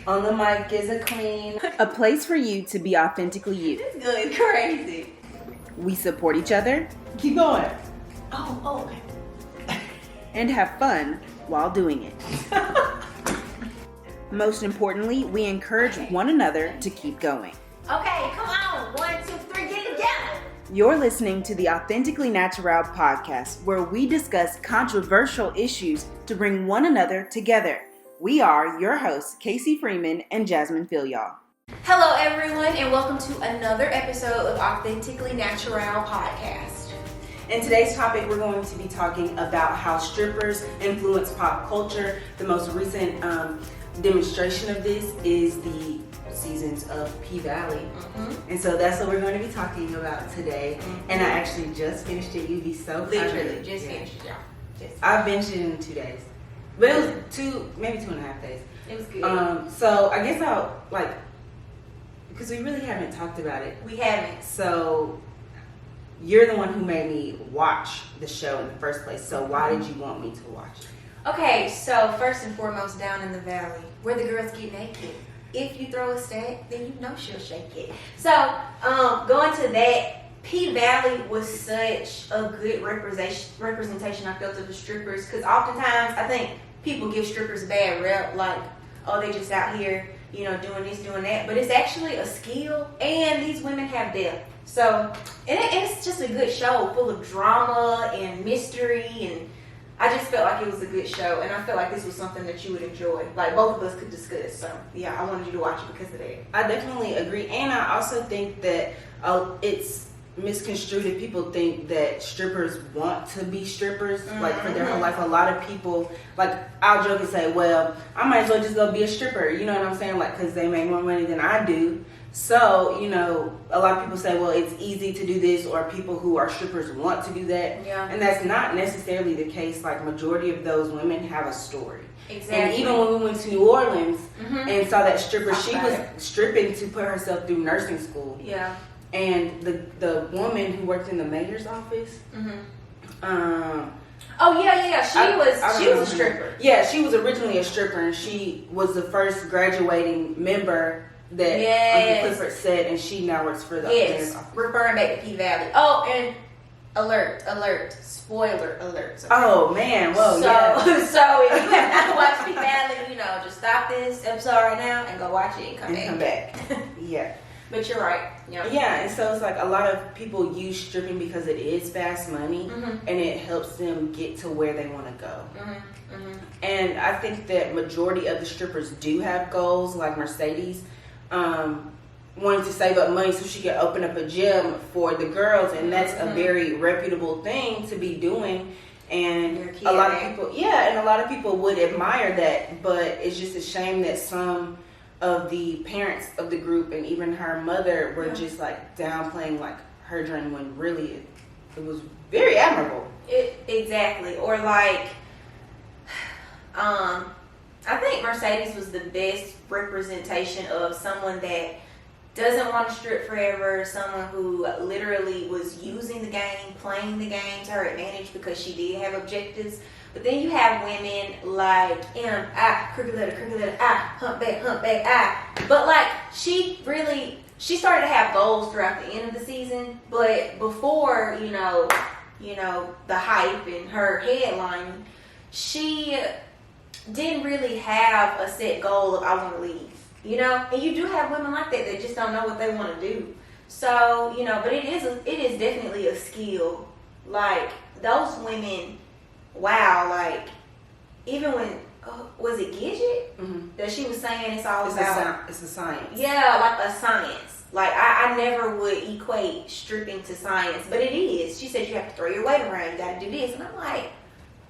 On the mic is a queen. A place for you to be authentically you. It's good, crazy. We support each other. Keep going. Oh, okay. And have fun while doing it. Most importantly, we encourage one another to keep going. Okay, come on. 1, 2, 3, get it together. You're listening to the AuthentiKally Naturale podcast, where we discuss controversial issues to bring one another together. We are your hosts, Kasey Freeman and Jasmine Philyaw. Hello, everyone, and welcome to another episode of AuthentiKally Naturale podcast. In today's topic, we're going to be talking about how strippers influence pop culture. The most recent demonstration of this is the seasons of Pvalley. Mm-hmm. And so that's what we're going to be talking about today. Mm-hmm. And I actually just finished it. You'd be so literally just finished it, y'all. I binged it in 2 days. But it was maybe 2.5 days. It was good. So I guess because we really haven't talked about it. We haven't. So you're the one who made me watch the show in the first place. So why did you want me to watch it? Okay, so first and foremost, down in the valley, where the girls get naked. If you throw a stack, then you know she'll shake it. So going to that, Pvalley was such a good representation I felt of the strippers, because oftentimes I think people give strippers a bad rep, like, oh, they just out here, doing this, doing that. But it's actually a skill, and these women have depth. So, and it's just a good show, full of drama and mystery, and I just felt like it was a good show, and I felt like this was something that you would enjoy. Like, both of us could discuss. So, yeah, I wanted you to watch it because of that. I definitely agree, and I also think that it's misconstrued if people think that strippers want to be strippers, like, for their whole life. A lot of people, like, I'll joke and say, well, I might as well just go be a stripper, you know what I'm saying, like, because they make more money than I do. So, a lot of people say, well, it's easy to do this, or people who are strippers want to do that. Yeah. And that's not necessarily the case. Like, majority of those women have a story. Exactly. And even when we went to New Orleans and saw that stripper, she was stripping to put herself through nursing school. Yeah. And the woman who worked in the mayor's office. Oh yeah. She was a stripper. Yeah, she was originally a stripper, and she was the first graduating member that Uncle Clifford said, and she now works for the mayor's office. Referring back to Pvalley. Oh, and alert, spoiler alert. Okay. Oh man, whoa, so, yeah. So if you have not watched Pvalley, just stop this episode right now and go watch it and come back. Yeah. But you're right. Yeah, and so it's like a lot of people use stripping because it is fast money, and it helps them get to where they want to go. And I think that majority of the strippers do have goals, like Mercedes, wanting to save up money so she could open up a gym for the girls, and that's a very reputable thing to be doing. And a lot of people would admire that, but it's just a shame that some of the parents of the group and even her mother were just like downplaying like her dream, when really it was very admirable. Exactly. Or like, I think Mercedes was the best representation of someone that doesn't want to strip forever, someone who literally was using the game, playing the game to her advantage because she did have objectives. But then you have women like crooked letter, humpback, But like, she started to have goals throughout the end of the season. But before, the hype and her headlining, she didn't really have a set goal of I want to leave. And you do have women like that just don't know what they want to do. So, but it is definitely a skill. Like, those women, wow, like, even when, was it Gidget? That she was saying it's all about? It's a science. Yeah, like a science. Like, I never would equate stripping to science, but it is. She said you have to throw your weight around, you got to do this. And I'm like,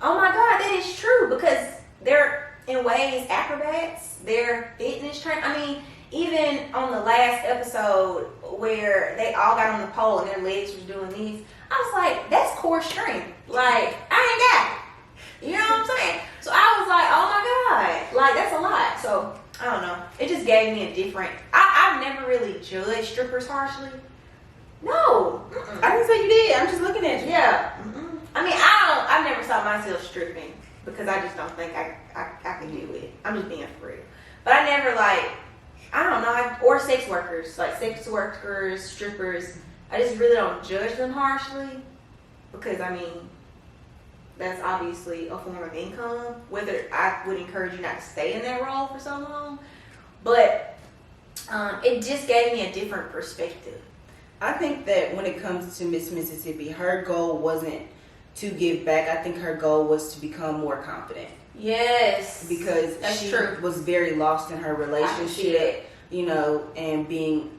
oh my God, that is true, because they're, in ways, acrobats, they're fitness trainers. I mean, even on the last episode where they all got on the pole and their legs was doing these, I was like, that's core strength. Like, I ain't got it. You know what I'm saying? So I was like, oh my God, like, that's a lot. So, I don't know. It just gave me a different, I've never really judged strippers harshly. No. I didn't say you did. I'm just looking at you. Yeah. I mean, I never saw myself stripping because I just don't think I can do it. I'm just being for real. But I never like, I don't know, or sex workers, strippers. I just really don't judge them harshly because I mean, that's obviously a form of income. Whether I would encourage you not to stay in that role for so long, but it just gave me a different perspective. I think that when it comes to Miss Mississippi, her goal wasn't to give back. I think her goal was to become more confident. Yes, because she was very lost in her relationship, you know, and being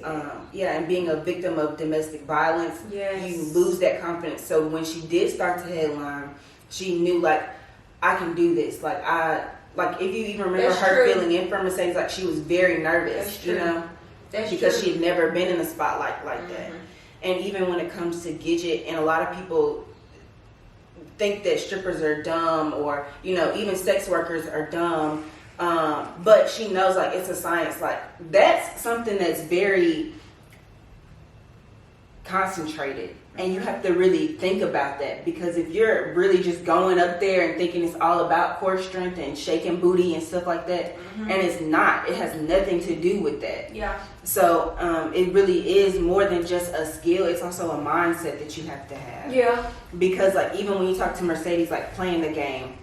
and being a victim of domestic violence. Yes. You lose that confidence. So when she did start to headline, she knew like, I can do this. Like if you even remember her filling in for Mercedes, like she was very nervous, you know, because she had never been in a spotlight like that. And even when it comes to Gidget, and a lot of people think that strippers are dumb, or you know, even sex workers are dumb. But she knows like it's a science. Like that's something that's very concentrated, and you have to really think about that, because if you're really just going up there and thinking it's all about core strength and shaking booty and stuff like that, and it's not. It has nothing to do with that. Yeah. So it really is more than just a skill. It's also a mindset that you have to have. Yeah. Because like even when you talk to Mercedes, like playing the game,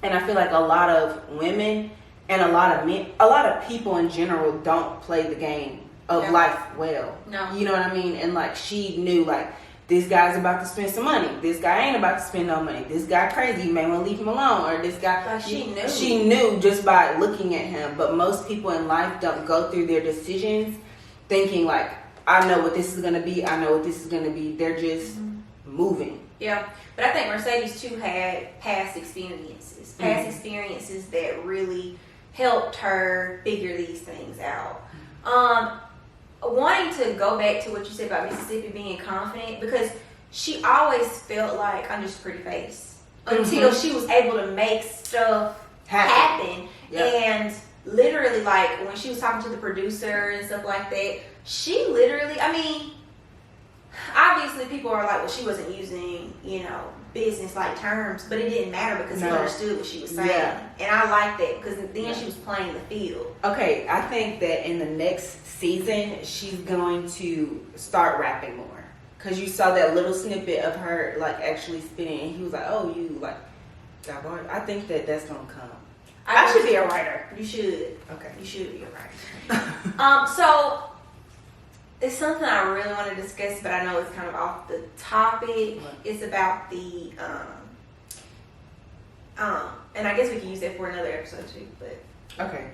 and I feel like a lot of women and a lot of men, a lot of people in general don't play the game of life well. No. You know what I mean? And like she knew like, this guy's about to spend some money. This guy ain't about to spend no money. This guy crazy. You may want to leave him alone. Or this guy. She knew just by looking at him. But most people in life don't go through their decisions thinking like, I know what this is going to be. I know what this is going to be. They're just moving. Yeah. But I think Mercedes too had past experiences. Experiences that really helped her figure these things out. Wanting to go back to what you said about Mississippi being confident, because she always felt like I'm just a pretty face until she was able to make stuff happen. Yep. And literally, like when she was talking to the producer and stuff like that, she literally, I mean, obviously people are like, well, she wasn't using, you know, business like terms, but it didn't matter because he understood what she was saying. Yeah. And I like that because then she was playing the field. Okay, I think that in the next season she's going to start rapping more, because you saw that little snippet of her like actually spitting, and he was like, oh, you like got bars. I think that that's gonna come. I should be a writer. You should. Okay, you should be a writer. So it's something I really want to discuss, but I know it's kind of off the topic. It's about the and I guess we can use that for another episode too. But okay,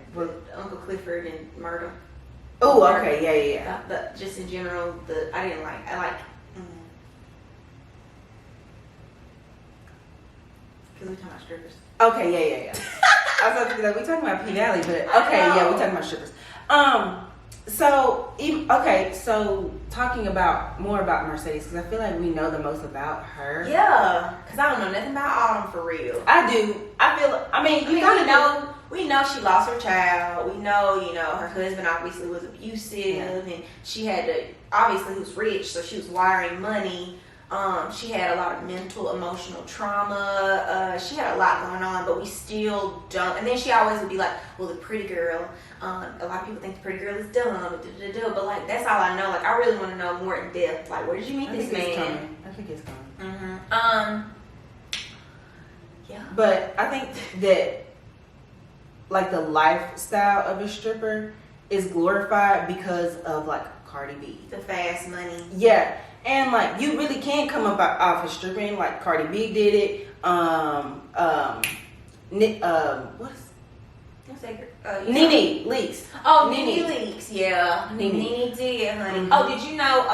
Uncle Clifford and murder. Oh, okay, yeah. Just in general, I like. Because we're talking about strippers. Okay, yeah. I was about to be like, we talking about Pvalley, but okay, yeah, we talking about strippers. So talking about more about Mercedes, because I feel like we know the most about her. Yeah, because I don't know nothing about Autumn for real. I do. We know she lost her child. We know, you know, her husband obviously was abusive, and she had to, obviously he was rich, so she was wiring money. She had a lot of mental, emotional trauma. She had a lot going on, but we still don't. And then she always would be like, well, the pretty girl. A lot of people think the pretty girl is dumb, but like that's all I know. Like I really want to know more in depth. Like, where did you meet this man? I think it's coming. Yeah. But I think that like the lifestyle of a stripper is glorified because of like Cardi B, the fast money. Yeah. And like you really can come up off of stripping, like Cardi B did it. Nene Leakes. Oh, Nene Leakes, yeah. Nene did, honey. Oh, did you know?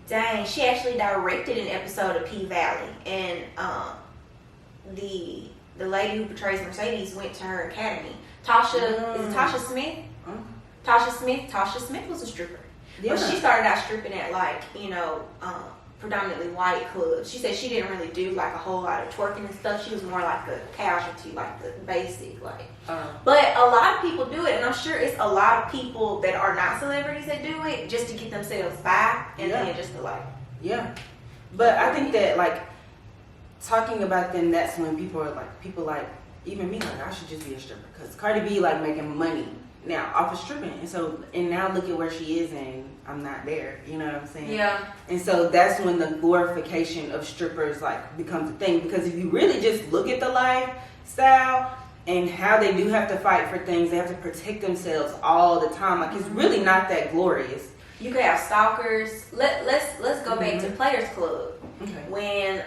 Dang, she actually directed an episode of Pvalley, and the lady who portrays Mercedes went to her academy. Is it Tasha Smith? Tasha Smith was a stripper. Yeah. But she started out stripping at like, you know, predominantly white clubs. She said she didn't really do like a whole lot of twerking and stuff. She was more like a casualty, like the basic, like. But a lot of people do it, and I'm sure it's a lot of people that are not celebrities that do it just to get themselves by, and then just to like. Yeah, but I think that like talking about them, that's when people like even me, like, I should just be a stripper. Because Cardi B, like, making money now off of stripping. And now look at where she is, and I'm not there. You know what I'm saying? Yeah. And so that's when the glorification of strippers, like, becomes a thing. Because if you really just look at the lifestyle and how they do have to fight for things, they have to protect themselves all the time. Like, it's really not that glorious. You could have stalkers. Let's go back to Players Club. Okay. When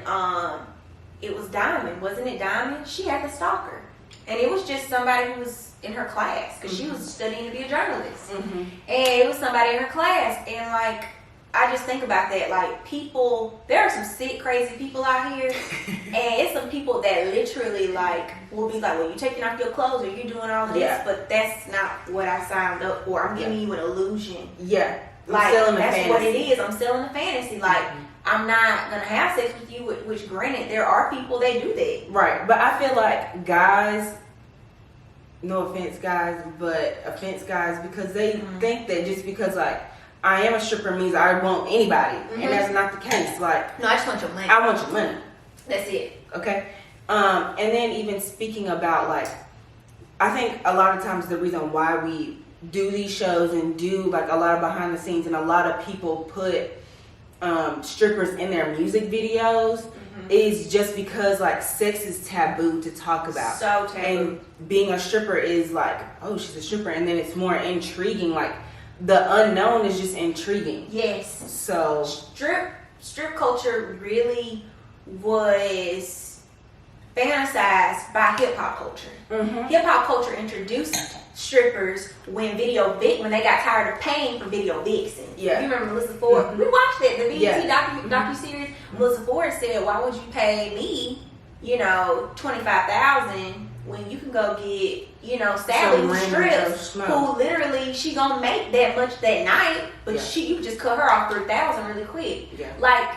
it was Diamond, wasn't it Diamond? She had the stalker, and it was just somebody who was in her class because she was studying to be a journalist, and it was somebody in her class. And like, I just think about that. Like, people, there are some sick, crazy people out here, and it's some people that literally like will be like, "Well, you taking off your clothes, or you doing all of this?" But that's not what I signed up for. I'm giving you an illusion. Yeah. Like, that's what it is. I'm selling a fantasy. Like, I'm not gonna have sex with you, which granted, there are people that do that. Right, but I feel like guys, no offense guys, but offense guys, because they think that just because like I am a stripper means I want anybody, and that's not the case. Like, no, I just want your money. I want your money. That's it. Okay. And then even speaking about like, I think a lot of times the reason why we do these shows and do like a lot of behind the scenes, and a lot of people put strippers in their music videos is just because like sex is taboo to talk about. So taboo. And being a stripper is like, oh, she's a stripper, and then it's more intriguing. Like, the unknown is just intriguing. Yes. So strip culture really was fantasized by hip hop culture. Hip hop culture introduced strippers when they got tired of paying for video vixens. Yeah. You remember Melissa Ford? We watched that, the BET docu-series. Melissa Ford said, "Why would you pay me, $25,000 when you can go get, Sally who strips, who literally she gonna make that much that night, but you could just cut her off $3,000 really quick." Yeah. Like,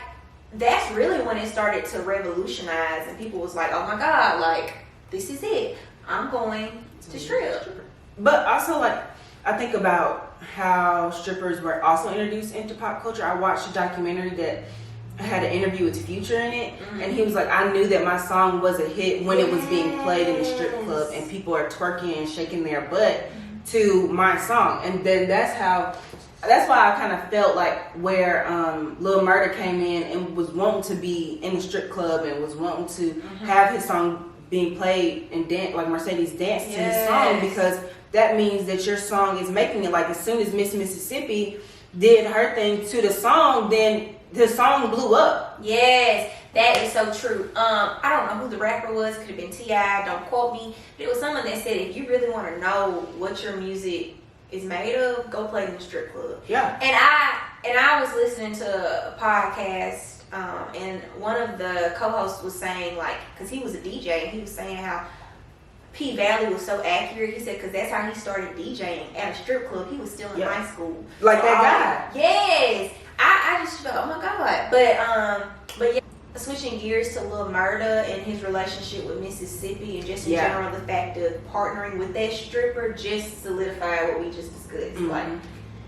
that's really when it started to revolutionize, and people was like, "Oh my God, like, this is it. I'm going to strip." But also, like, I think about how strippers were also introduced into pop culture. I watched a documentary that had an interview with Future in it, and he was like, I knew that my song was a hit when it was being played in the strip club and people are twerking and shaking their butt to my song. And then that's why I kind of felt like where Lil Murda came in and was wanting to be in the strip club and was wanting to have his song being played and dance, like Mercedes danced to his song, because that means that your song is making it. Like, as soon as Miss Mississippi did her thing to the song, then the song blew up. Yes, that is so true. I don't know who the rapper was. Could have been T.I., don't quote me. But it was someone that said, if you really want to know what your music is made of, go play in the strip club. Yeah. And I was listening to a podcast, and one of the co-hosts was saying, like, because he was a DJ, and he was saying how Pvalley was so accurate. He said, because that's how he started DJing at a strip club. He was still in high school. Like that guy. Yes. I just felt, oh my God. But yeah, switching gears to Lil Murda and his relationship with Mississippi, and just in general the fact of partnering with that stripper just solidified what we just discussed. Like,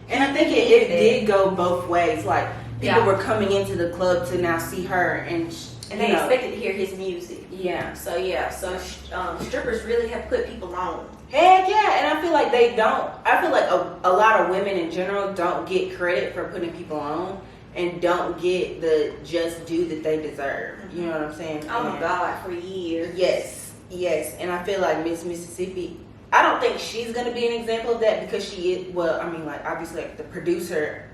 and I think it did go both ways. Like, people were coming into the club to now see her, and they expected to hear his music. Yeah. So strippers really have put people on. Heck yeah, and I feel like they don't. I feel like a lot of women in general don't get credit for putting people on, and don't get the just due that they deserve. You know what I'm saying? Oh my God, for years. Yes, and I feel like Miss Mississippi, I don't think she's gonna be an example of that, because she is. Well, I mean, like, obviously, like, the producer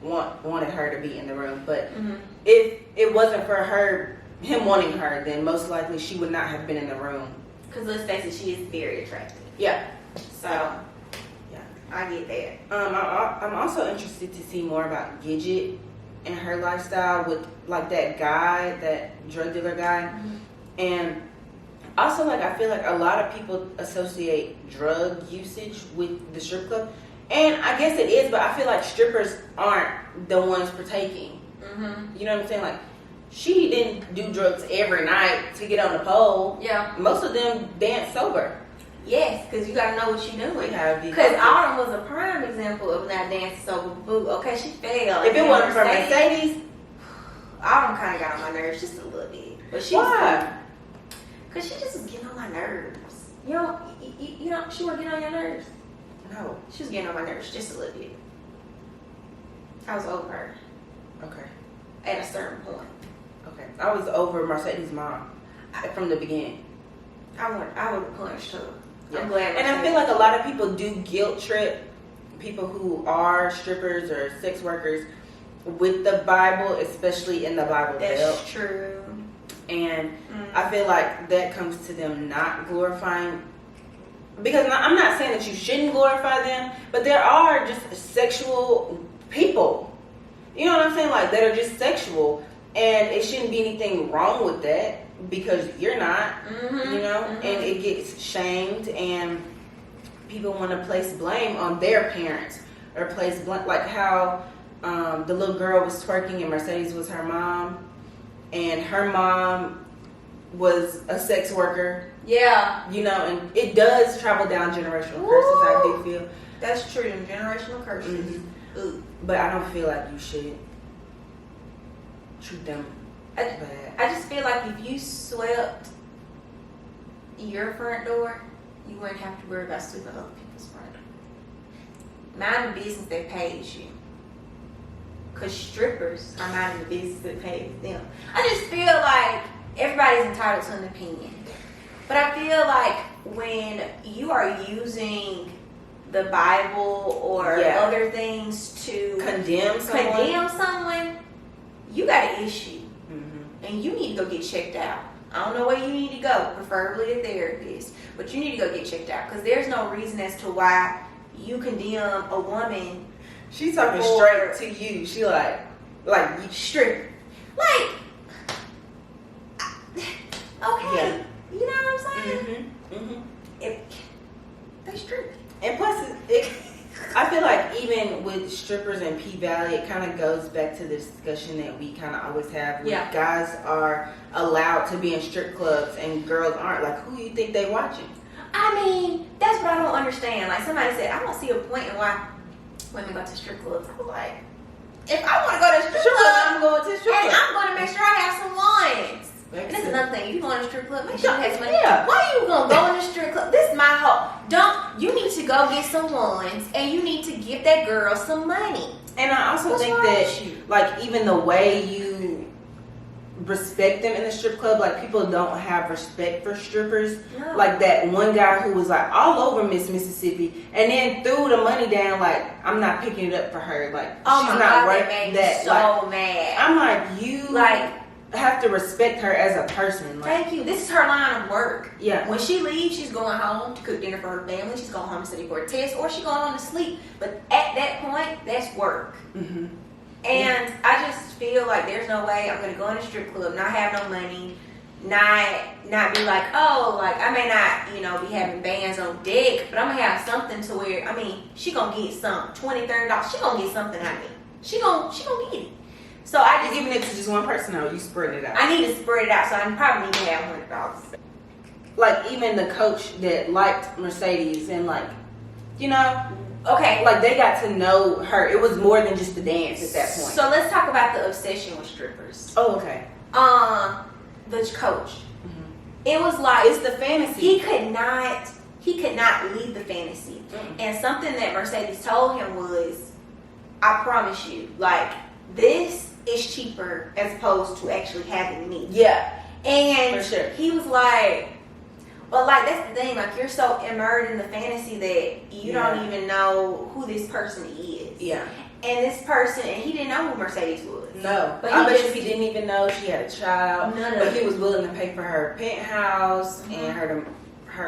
wanted her to be in the room, but if it wasn't for him wanting her, then most likely she would not have been in the room. Because let's face it, she is very attractive. Yeah. So, I get that. I'm also interested to see more about Gidget and her lifestyle with, like, that guy, that drug dealer guy. And also, like, I feel like a lot of people associate drug usage with the strip club. And I guess it is, but I feel like strippers aren't the ones partaking. You know what I'm saying? Like, she didn't do drugs every night to get on the pole. Yeah. Most of them dance sober. Yes, because you got to know what you're doing. Because Autumn was a prime example of not dancing sober. Boo. Okay, she failed. If it wasn't for Mercedes, Autumn kind of got on my nerves just a little bit. But she why? Cause she just was getting on my nerves. You know, she wasn't getting on your nerves. No. She was getting on my nerves just a little bit. I was over her. Okay. At a certain point. Okay. I was over Mercedes' mom from the beginning. I would have punched her. Yeah. I'm glad. And I feel like a lot of people do guilt trip people who are strippers or sex workers with the Bible, especially in the Bible Belt. That's true. And I feel like that comes to them not glorifying, because I'm not saying that you shouldn't glorify them, but there are just sexual people, you know what I'm saying, like that are just sexual, and it shouldn't be anything wrong with that because you're not, you know, and it gets shamed and people want to place blame on their parents or place blame, like how the little girl was twerking and Mercedes was her mom, and her mom was a sex worker. Yeah. You know, and it does travel down generational curses, I do feel. That's true, generational curses. But I don't feel like you should treat them bad. I just feel like if you swept your front door, you wouldn't have to worry about sweeping other people's front door. Mind the business that pays you. Because strippers are minding the business that pays them. I just feel like everybody's entitled to an opinion. But I feel like when you are using the Bible or other things to condemn someone, you got an issue. And you need to go get checked out. I don't know where you need to go, preferably a therapist, but you need to go get checked out because there's no reason as to why you condemn a woman. She's talking straight to you. She like you strip. Like, okay, you know what I'm saying? They strip. And plus, I feel like even with strippers and Pvalley, it kind of goes back to the discussion that we kind of always have. Yeah. Guys are allowed to be in strip clubs and girls aren't. Like, who you think they watching? I mean, that's what I don't understand. Like somebody said, I don't see a point in why women go to strip clubs. I was like, if I want to go to a strip club, I'm going to a strip club. And I'm going to make sure I have some wines. And this is another thing. If you go in a strip club, make sure you have some money. Yeah. Why are you going to go in a strip club? This is my whole. You need to go get some wines and you need to give that girl some money. And I also think that, like, even the way you respect them in the strip club, like, people don't have respect for strippers. No. Like that one guy who was like all over Miss Mississippi and then threw the money down like, I'm not picking it up for her. Like, she's not right. That so like, mad. I'm like, you like have to respect her as a person. Like, thank you. This is her line of work. Yeah. When she leaves, she's going home to cook dinner for her family. She's going home to study for a test, or she's going home to sleep. But at that point, that's work. And I just feel like there's no way I'm going to go in a strip club, not have no money, not be like, oh, like I may not, you know, be having bands on deck, but I'm going to have something to where, I mean, she going to get some $20, $30. She going to get something out of me. She going to get it. So I just giving it to just one person, or you spread it out? I need to spread it out, so I probably need to have $100. Like even the coach that liked Mercedes and like, you know, okay, like they got to know her. It was more than just the dance at that point. So let's talk about the obsession with strippers. Oh, okay. The coach. It was like it's the fantasy. He could not lead the fantasy. And something that Mercedes told him was, I promise you, like this is cheaper as opposed to actually having me. Yeah. And for sure. He was like, well, like that's the thing, like you're so immersed in the fantasy that you don't even know who this person is. Yeah. And this person, and he didn't know who Mercedes was. No. But I bet you he didn't even know she had a child. But he was willing to pay for her penthouse and her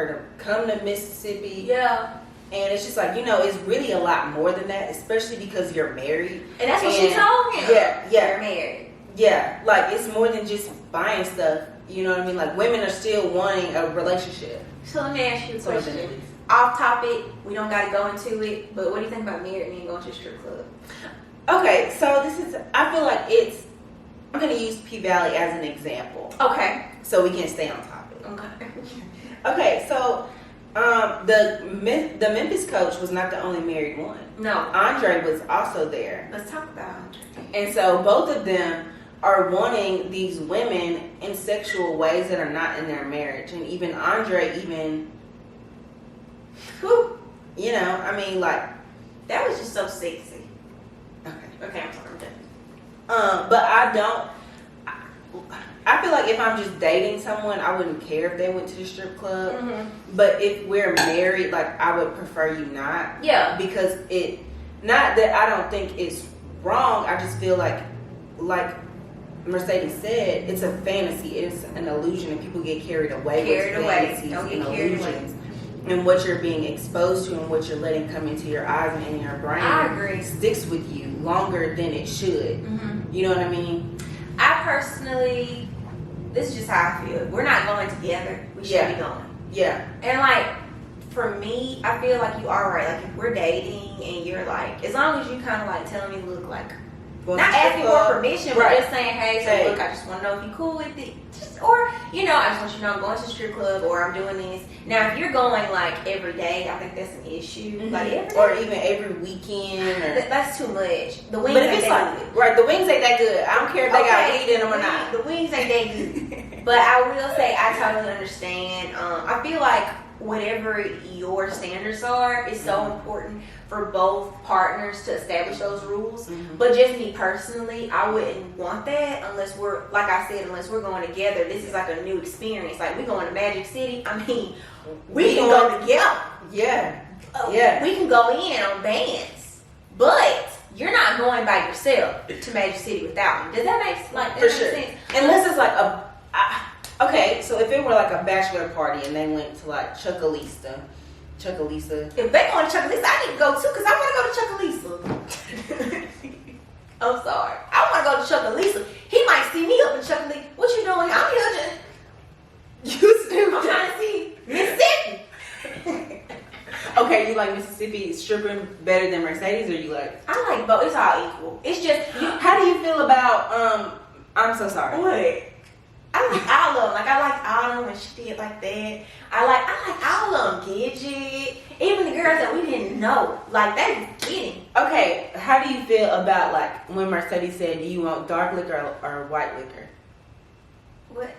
to come to Mississippi. Yeah. And it's just like, you know, it's really a lot more than that, especially because you're married. And that's what she told him. Yeah. You're married. Yeah. Like, it's more than just buying stuff. You know what I mean? Like, women are still wanting a relationship. So let me ask you a question. Off topic, we don't got to go into it, but what do you think about married men going to a strip club? Okay, so I feel like I'm going to use Pvalley as an example. Okay. So we can stay on topic. Okay. Okay, so the Memphis coach was not the only married one. No. Andre was also there. Let's talk about Andre. And so both of them are wanting these women in sexual ways that are not in their marriage. And even Andre, you know, I mean, like, that was just so sexy. Okay, I'm sorry. but I feel like if I'm just dating someone, I wouldn't care if they went to the strip club. Mm-hmm. But if we're married, like, I would prefer you not. Yeah. Because not that I don't think it's wrong. I just feel like Mercedes said, it's a fantasy. It's an illusion, and people get carried away with fantasies and illusions. And what you're being exposed to and what you're letting come into your eyes and in your brain, I agree, sticks with you longer than it should. Mm-hmm. You know what I mean? I personally, this is just how I feel. We're not going together. We should be going. Yeah. And like, for me, I feel like you are right. Like, if we're dating and you're like, as long as you kind of like telling me, look, like, not asking for permission, but just saying, hey, look, I just want to know if you're cool with it. Or, you know, I just want you to know I'm going to the strip club, or I'm doing this. Now, if you're going like every day, I think that's an issue. Mm-hmm. Like every day. Or even every weekend. That's too much. The wings but if it's like, good. Right, the wings ain't that good. I don't care if they got weed in them or not. The wings ain't that good. But I will say, I totally understand. I feel like whatever your standards are is so important for both partners to establish those rules. Mm-hmm. But just me personally, I wouldn't want that unless we're, like I said, unless we're going together. This is like a new experience. Like, we going to Magic City. I mean, we can go together. Yeah. We can go in on bands. But you're not going by yourself to Magic City without me. Does that make sense? Unless it's like okay, so if it were like a bachelor party and they went to like Chuckalisa. If they going to Chuckalisa, I need to go too, because I want to go to Chuckalisa. I'm sorry. I want to go to Chuckalisa. He might see me up in Chuckalisa. What you doing? I'm here to... You stupid. I'm trying to see Mississippi. Okay, you like Mississippi stripping better than Mercedes, or you like... I like both. It's all equal. It's just... How do you feel about... I'm so sorry. What? I like all of them. Like, I like all of them and shit like that. I like all of them. Gidget. Even the girls that we didn't know. Like, they was kidding. Okay, how do you feel about, like, when Mercedes said, do you want dark liquor or white liquor? What?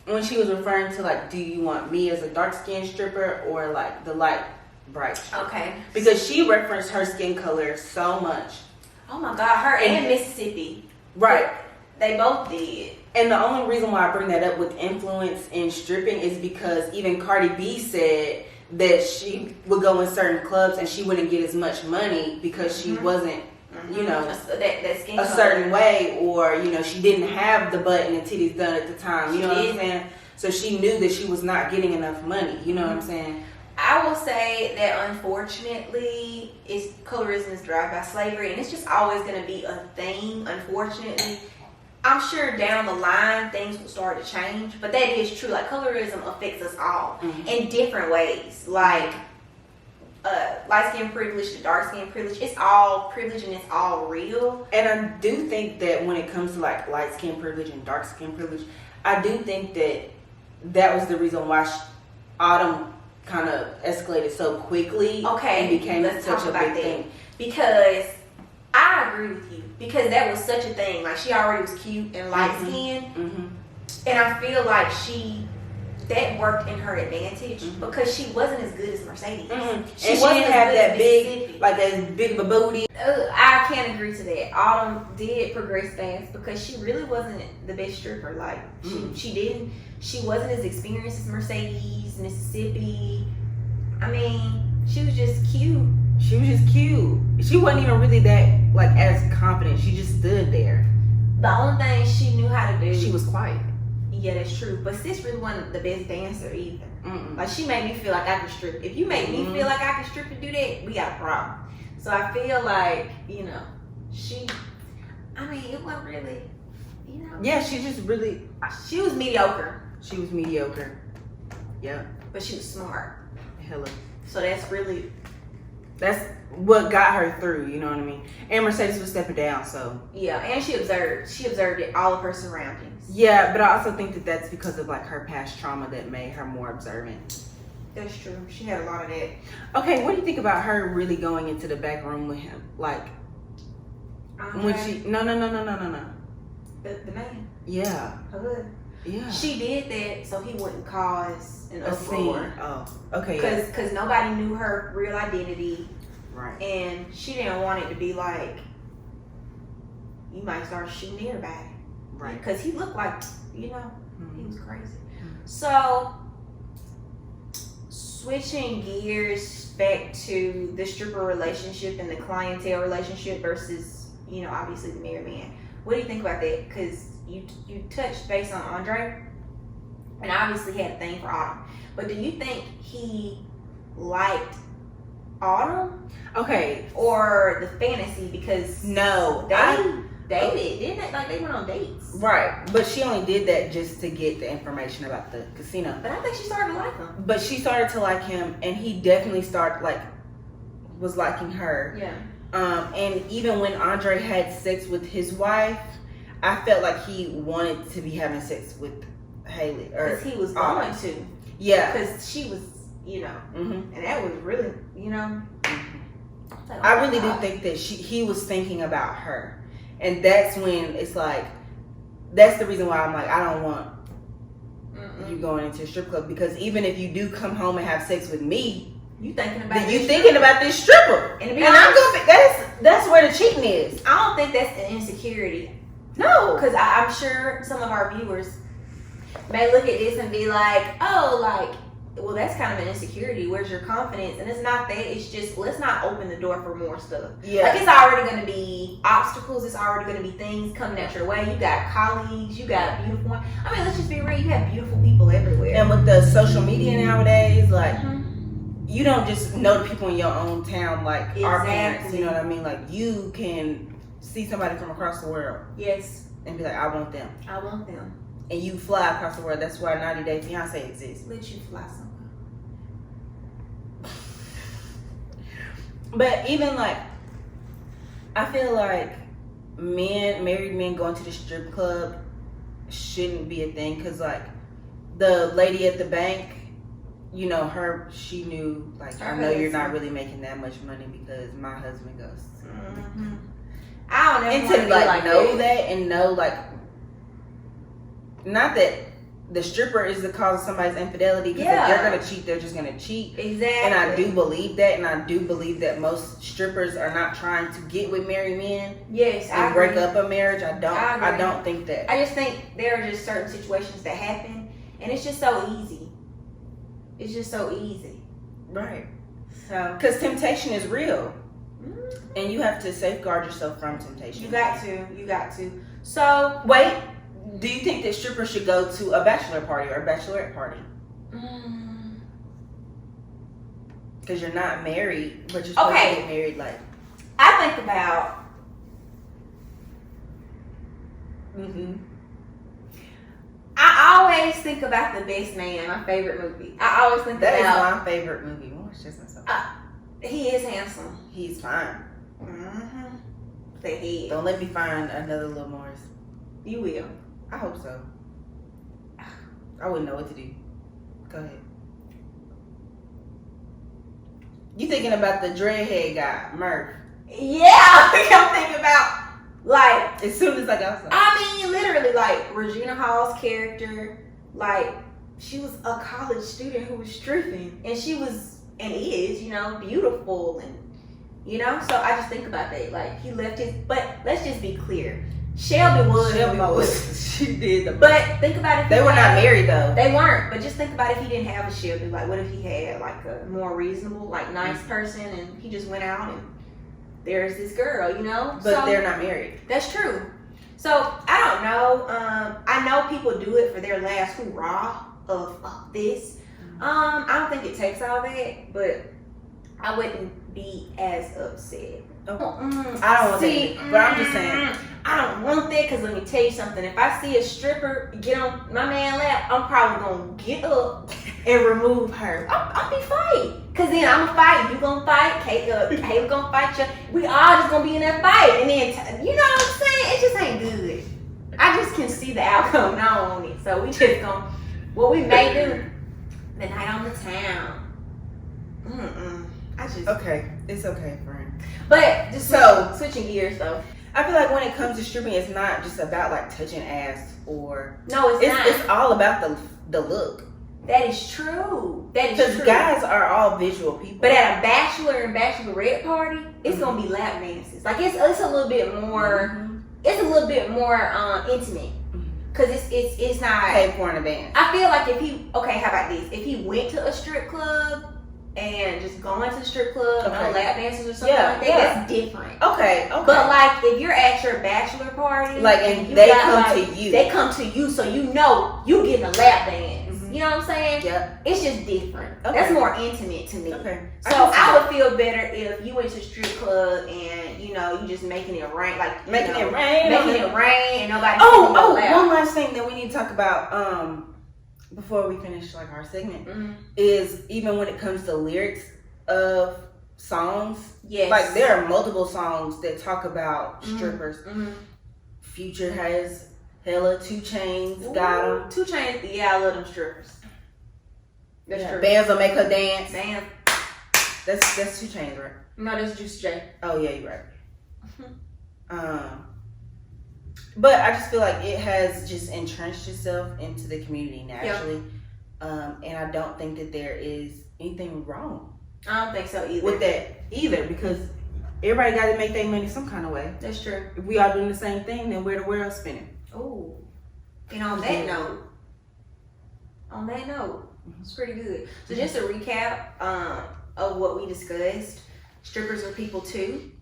When she was referring to, like, do you want me as a dark-skinned stripper or, like, the light, bright stripper? Okay. Because she referenced her skin color so much. Oh, my God. Her and Mississippi. Right. They both did. And the only reason why I bring that up with influence in stripping is because even Cardi B said that she would go in certain clubs and she wouldn't get as much money because she wasn't, you know, that skin a certain way, or, you know, she didn't have the butt and the titties done at the time. You know what I'm saying? So she knew that she was not getting enough money. You know what I'm saying? I will say that unfortunately, colorism is derived by slavery, and it's just always going to be a thing, unfortunately. I'm sure down the line things will start to change, but that is true. Like, colorism affects us all in different ways. Like, light skin privilege to dark skin privilege, it's all privilege and it's all real. And I do think that when it comes to like light skin privilege and dark skin privilege, I do think that was the reason why Autumn kind of escalated so quickly. Okay, and became such a big thing. Because I agree with you. Because that was such a thing. Like, she already was cute and light skinned. Mm-hmm. And I feel like that worked in her advantage because she wasn't as good as Mercedes. And she didn't have that big, like that big of a booty. I can't agree to that. Autumn did progress fast because she really wasn't the best stripper. Like, she wasn't as experienced as Mercedes, Mississippi. I mean, she was just cute. She was just cute. She wasn't even really that, like, as confident. She just stood there. The only thing she knew how to do... She was quiet. Yeah, that's true. But sis really wasn't the best dancer either. Like, she made me feel like I could strip. If you make me feel like I could strip and do that, we got a problem. So I feel like, you know, it wasn't really, you know. Yeah, she just really... She was mediocre. She was mediocre. Yeah. But she was smart. Hella. So that's what got her through, you know what I mean? And Mercedes was stepping down, so. Yeah, and she observed it, all of her surroundings. Yeah, but I also think that that's because of like her past trauma that made her more observant. That's true. She had a lot of that. Okay, what do you think about her really going into the back room with him? Like, when she, no. The man. Yeah. Her. Yeah. She did that so he wouldn't cause an uproar. Oh, okay. Because nobody knew her real identity. Right. And she didn't want it to be like, you might start shooting everybody. Right. Because he looked like, he was crazy. Mm-hmm. So, switching gears back to the stripper relationship and the clientele relationship versus, obviously the married man. What do you think about that? Because you touched base on Andre, and obviously had a thing for Autumn. But do you think he liked Autumn? Okay. Or the fantasy? Because no, they dated, didn't they? Like, they went on dates. Right. But she only did that just to get the information about the casino. But I think she started to like him. But she started to like him, and he definitely was liking her. Yeah. And even when Andre had sex with his wife, I felt like he wanted to be having sex with Haley. Because he was going to. Yeah. Because she was, mm-hmm. and that was really, I really do think that he was thinking about her. And that's when it's like, that's the reason why I'm like, I don't want you going into a strip club. Because even if you do come home and have sex with me, you thinking about this stripper. And I'm gonna that's where the cheating is. I don't think that's an insecurity. No. Because I'm sure some of our viewers may look at this and be like, oh, well, that's kind of an insecurity. Where's your confidence? And it's not that. It's just, let's not open the door for more stuff. Yeah. Like, it's already going to be obstacles. It's already going to be things coming at your way. You got colleagues. You got beautiful ones. I mean, let's just be real. You have beautiful people everywhere. And with the social media nowadays, like, you don't just know the people in your own town like our parents. You know what I mean? Like, you can see somebody from across the world. Yes. And be like, I want them. I want them. And you fly across the world. That's why 90 Day Fiance exists. Let you fly somewhere. But even like, I feel like married men going to the strip club shouldn't be a thing. Because like, the lady at the bank, she knew, like, I know you're not really making that much money because my husband goes. Mm-hmm. I don't and ever to like know that and know like, not that the stripper is the cause of somebody's infidelity, because if they're gonna cheat, they're just gonna cheat. Exactly. And I do believe that, and I do believe that most strippers are not trying to get with married men. Yes, and break up a marriage. I don't think that. I just think there are just certain situations that happen, and it's just so easy. It's just so easy. Right. So, because temptation is real. And you have to safeguard yourself from temptation. You got to. So, wait, do you think that strippers should go to a bachelor party or a bachelorette party? Because you're not married, but you're supposed to get married. Like, I think about. I always think about The Best Man, my favorite movie. I always think that about. That is my favorite movie. He is handsome. He's fine. The head. Don't let me find another Lil Morris. You will. I hope so. I wouldn't know what to do. Go ahead. You thinking about the dreadhead guy, Murph? Yeah, I'm thinking about, like, as soon as I got something. I mean, literally, like, Regina Hall's character, like, she was a college student who was stripping, and she was, and is, beautiful, and, so I just think about that, like, he left his, but let's just be clear, Shelby was, she did the most. But think about it. They were not married though. They weren't, but just think about if he didn't have a Shelby, like, what if he had, like, a more reasonable, like, nice person, and he just went out and there's this girl, But so, they're not married. That's true. So, I don't know. I know people do it for their last hoorah of this. I don't think it takes all that, but I wouldn't be as upset. I don't want that, but I'm just saying. I don't want that, because let me tell you something. If I see a stripper get on my man's lap, I'm probably going to get up and remove her. I'll be fight. Because then I'm going to fight. You going to fight. Caleb going to fight you. We all just going to be in that fight. And then, you know what I'm saying? It just ain't good. I just can see the outcome, and I don't want it. So we just going to, what we may do, the night on the town. Okay. It's okay, friend. But just switching gears, though. I feel like when it comes to stripping, it's not just about like touching ass or no, it's not. It's all about the look. That is true. That is Because true. guys are all visual people. But at a bachelor and bachelorette party, it's gonna be lap dances. Like it's a little bit more. It's a little bit more intimate. Cause it's not paid for in advance. I feel like how about this? If he went to a strip club and just going to the strip club, no lap dances or something like that, that's different. Okay. But like if you're at your bachelor party, like and they come to you, so you know you getting a lap dance. You know what I'm saying? Yep. It's just different. Okay. That's more intimate to me. Okay. So I would feel better if you went to a strip club and you just making it rain, like making it rain, and nobody. One last thing that we need to talk about before we finish like our segment is even when it comes to lyrics of songs. Yes. Like there are multiple songs that talk about strippers. Future has hella 2 Chainz got them. 2 Chainz, I love them strippers. That's true. Bands will make her dance. Bands. That's 2 Chainz, right? No, that's Juicy J. Oh yeah, you're right. But I just feel like it has just entrenched itself into the community naturally. Yep. And I don't think that there is anything wrong. I don't think so either. With that either, because everybody got to make their money some kind of way. That's true. If we all doing the same thing, then where the world spinning? Oh, and on that note, it's pretty good. So just a recap of what we discussed. Strippers are people too.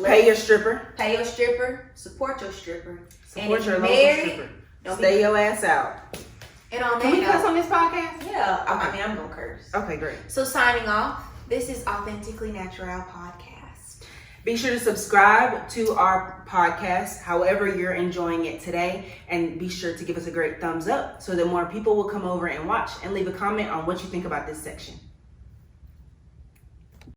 Pay your stripper. Pay your stripper. Support your stripper. Support your local stripper. Stay your ass out. And on that Can we cuss on this podcast? Yeah. Okay. I mean, I'm gonna curse. Okay, great. So signing off. This is AuthentiKally Naturale podcast. Be sure to subscribe to our podcast, however you're enjoying it today, and be sure to give us a great thumbs up so that more people will come over and watch and leave a comment on what you think about this section.